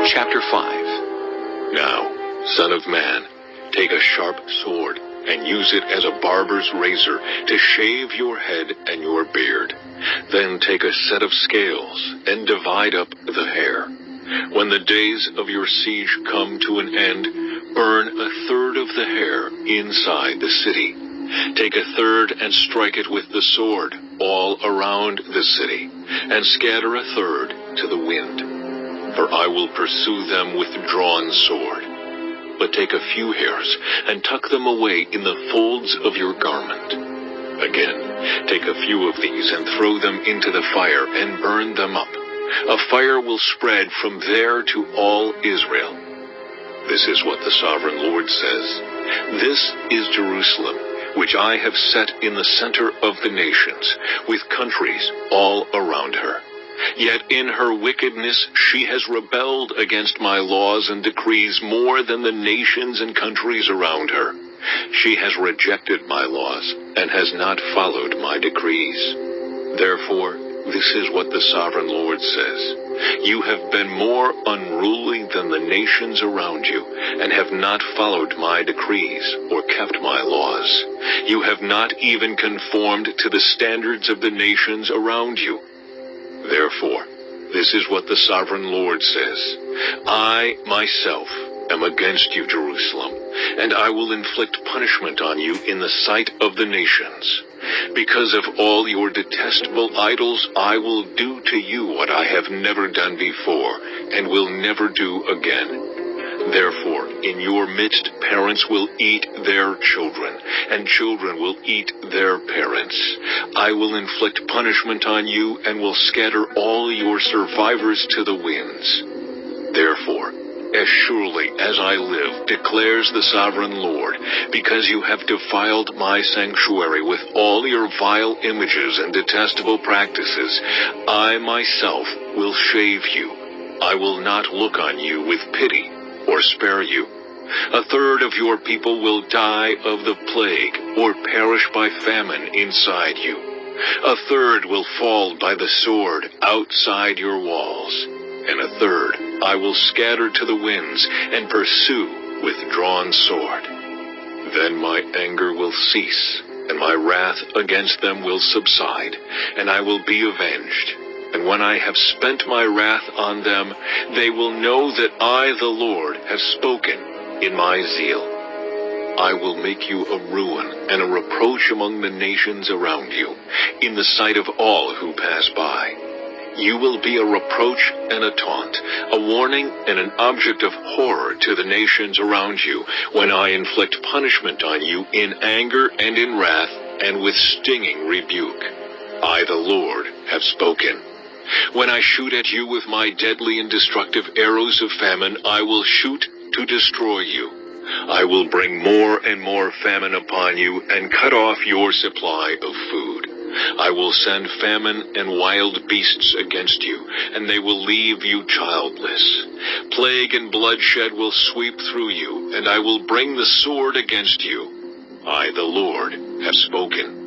Chapter 5. Now, son of man, take a sharp sword and use it as a barber's razor to shave your head and your beard. Then take a set of scales and divide up the hair. When the days of your siege come to an end, burn a third of the hair inside the city. Take a third and strike it with the sword all around the city, and scatter a third to the wind. For I will pursue them with drawn sword. But take a few hairs and tuck them away in the folds of your garment. Again, take a few of these and throw them into the fire and burn them up. A fire will spread from there to all Israel. This is what the sovereign Lord says. This is Jerusalem, which I have set in the center of the nations, with countries all around her. Yet in her wickedness she has rebelled against my laws and decrees more than the nations and countries around her. She has rejected my laws and has not followed my decrees. Therefore, this is what the sovereign Lord says. You have been more unruly than the nations around you, and have not followed my decrees or kept my laws. You have not even conformed to the standards of the nations around you. Therefore, this is what the sovereign Lord says. I, myself, am against you, Jerusalem, and I will inflict punishment on you in the sight of the nations. Because of all your detestable idols, I will do to you what I have never done before, and will never do again. Therefore, in your midst, parents will eat their children, and children will eat their parents. I will inflict punishment on you, and will scatter all your survivors to the winds. Therefore, as surely as I live, declares the sovereign Lord, because you have defiled my sanctuary with all your vile images and detestable practices, I myself will shave you. I will not look on you with pity or spare you. A third of your people will die of the plague or perish by famine inside you. A third will fall by the sword outside your walls, and a third I will scatter to the winds and pursue with drawn sword. Then my anger will cease, and my wrath against them will subside, and I will be avenged. And when I have spent my wrath on them, they will know that I, the Lord, have spoken in my zeal. I will make you a ruin and a reproach among the nations around you, in the sight of all who pass by. You will be a reproach and a taunt, a warning and an object of horror to the nations around you, when I inflict punishment on you in anger and in wrath and with stinging rebuke. I, the Lord, have spoken. When I shoot at you with my deadly and destructive arrows of famine, I will shoot to destroy you. I will bring more and more famine upon you and cut off your supply of food. I will send famine and wild beasts against you, and they will leave you childless. Plague and bloodshed will sweep through you, and I will bring the sword against you. I, the Lord, have spoken.